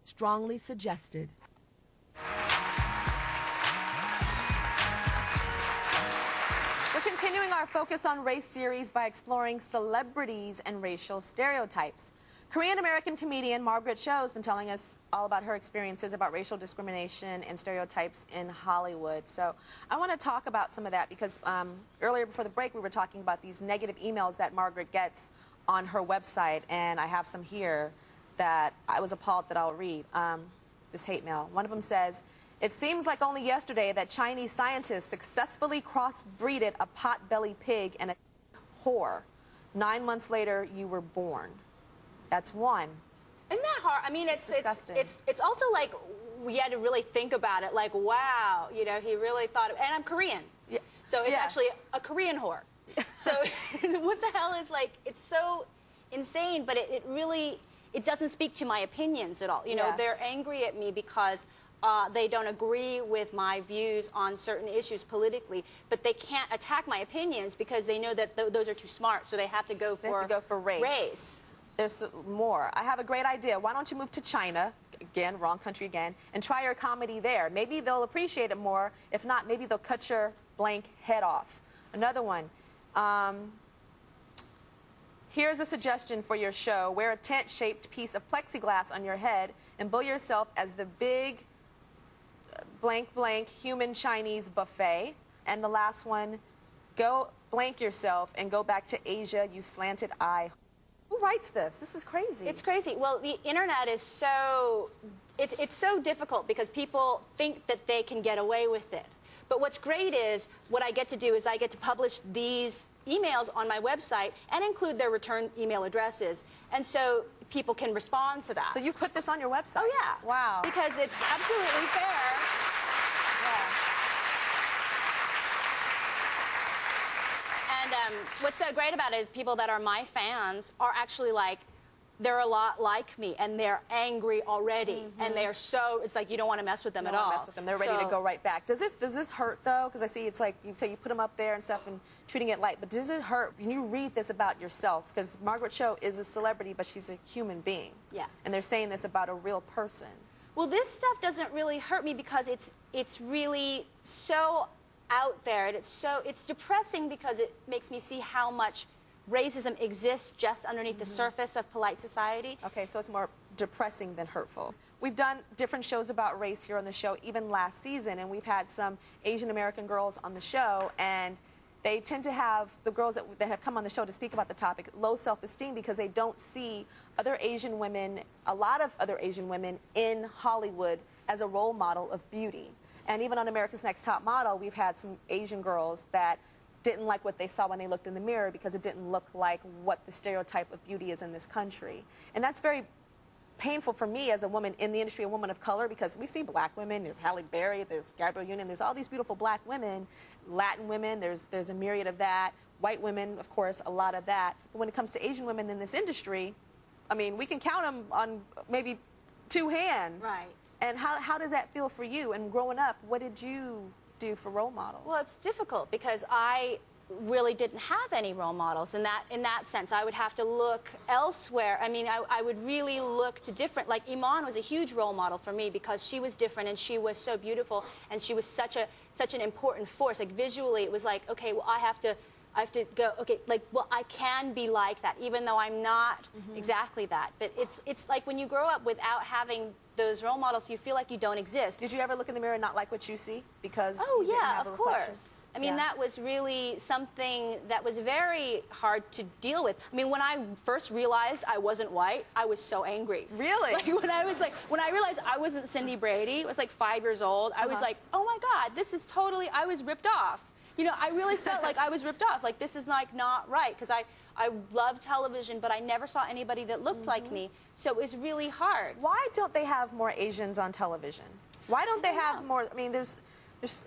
Strongly suggested. We're continuing our Focus on Race series by exploring celebrities and racial stereotypes. Korean-American comedian Margaret Cho has been telling us all about her experiences about racial discrimination and stereotypes in Hollywood. So I want to talk about some of that because earlier before the break we were talking about these negative emails that Margaret gets on her website, and I have some here that I was appalled that I'll read. This hate mail. One of them says, "It seems like only yesterday that Chinese scientists successfully crossbreeded a pot-bellied pig and a whore. 9 months later, you were born." That's one. Isn't that hard? I mean, it's disgusting. It's also like we had to really think about it. Like, wow, you know, he really thought of, and I'm Korean, Yeah. so it's Yes. actually a Korean whore. So what the hell is, like, it's so insane, but it really, it doesn't speak to my opinions at all. You know, Yes. they're angry at me because they don't agree with my views on certain issues politically, but they can't attack my opinions because they know that those are too smart, so they have to go for race. There's more. I have a great idea. Why don't you move to China, again, wrong country again, and try your comedy there? Maybe they'll appreciate it more. If not, maybe they'll cut your blank head off. Another one. Here's a suggestion for your show. Wear a tent-shaped piece of plexiglass on your head and bill yourself as the big blank blank human Chinese buffet. And the last one, go blank yourself and go back to Asia, you slanted eye. Who writes this? This is crazy. It's crazy. Well, the internet is so, it's so difficult because people think that they can get away with it. But what's great is what I get to do is I get to publish these emails on my website and include their return email addresses. And so people can respond to that. So you put this on your website? Oh, yeah. Wow. Because it's absolutely fair. Yeah. And what's so great about it is people that are my fans are actually like, they're a lot like me, and they're angry already, and they're so, it's like you don't want to mess with them at all. Mess with them. They're ready to go right back. Does this hurt, though? Because I see it's like, you say you put them up there and stuff and treating it light, but does it hurt when you read this about yourself? Because Margaret Cho is a celebrity, but she's a human being. Yeah. And they're saying this about a real person. Well, this stuff doesn't really hurt me because it's really so out there, and it's depressing because it makes me see how much racism exists just underneath the surface of polite society. Okay, so it's more depressing than hurtful. We've done different shows about race here on the show, even last season, and we've had some Asian American girls on the show, and they tend to have, the girls that have come on the show to speak about the topic, low self-esteem because they don't see other Asian women, a lot of other Asian women in Hollywood as a role model of beauty. And even on America's Next Top Model, we've had some Asian girls that didn't like what they saw when they looked in the mirror because it didn't look like what the stereotype of beauty is in this country. And that's very painful for me as a woman in the industry, a woman of color, because we see black women, there's Halle Berry, there's Gabrielle Union, there's all these beautiful black women, Latin women, there's a myriad of that, white women, of course, a lot of that. But when it comes to Asian women in this industry, I mean, we can count them on maybe 2 hands. Right. And how does that feel for you? And growing up, what did you do for role models? Well, it's difficult because I really didn't have any role models in that sense. I would have to look elsewhere. I mean, I would really look to different, like Iman was a huge role model for me because she was different and she was so beautiful and she was such an important force. Like visually, it was like, okay, well, I have to go, okay, like, well, I can be like that, even though I'm not exactly that. But it's like when you grow up without having those role models, you feel like you don't exist. Did you ever look in the mirror and not like what you see? Because oh you didn't yeah, have a of reflection? course. I mean, that was really something that was very hard to deal with. I mean, when I first realized I wasn't white, I was so angry. Really? Like when I realized I wasn't Cindy Brady, I was like 5 years old. I was like, oh my God, this is totally. I was ripped off. You know, I really felt like I was ripped off. Like this is like not right because I love television, but I never saw anybody that looked like me. So it was really hard. Why don't they have more Asians on television? Why don't they have more? I mean, there's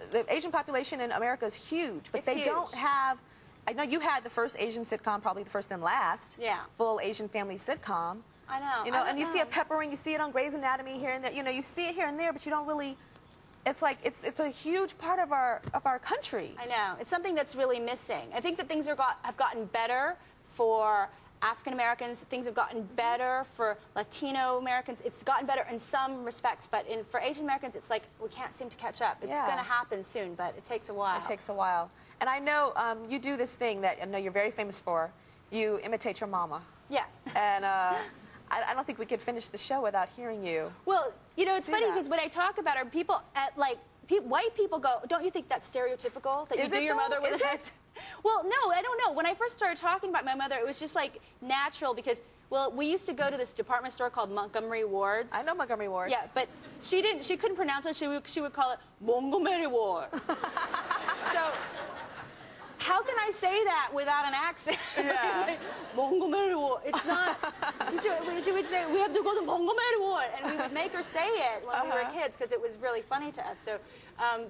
the Asian population in America is huge, but they don't have. I know you had the first Asian sitcom, probably the first and last. Yeah. Full Asian family sitcom. I know. You know, and you see it peppering. You see it on Grey's Anatomy here and there. You know, you see it here and there, but you don't really. It's like it's a huge part of our country. I know. It's something that's really missing. I think that things have gotten better for African Americans, things have gotten better. For Latino Americans, it's gotten better in some respects, but for Asian Americans, it's like we can't seem to catch up. It's going to happen soon, but it takes a while. It takes a while. And I know you do this thing that I know you're very famous for. You imitate your mama. Yeah. And I don't think we could finish the show without hearing you. Well, you know, it's funny because when I talk about her, people at white people go, don't you think that's stereotypical that you do your mother with an accent? Well, no, I don't know. When I first started talking about my mother, it was just like natural because, well, we used to go to this department store called Montgomery Ward's. I know Montgomery Ward's. Yeah, but she couldn't pronounce it. She would call it Montgomery Ward. So how can I say that without an accent? Yeah. Montgomery Ward. It's not. She would say, we have to go to Montgomery Ward. And we would make her say it when we were kids because it was really funny to us. So,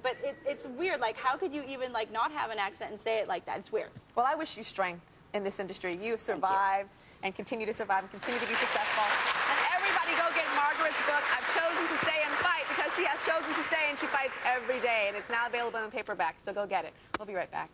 but it's weird. Like, how could you even, like, not have an accent and say it like that? It's weird. Well, I wish you strength in this industry. You've survived and continue to survive and continue to be successful. And everybody go get Margaret's book, I've Chosen to Stay and Fight, because she has chosen to stay and she fights every day. And it's now available in paperback, so go get it. We'll be right back.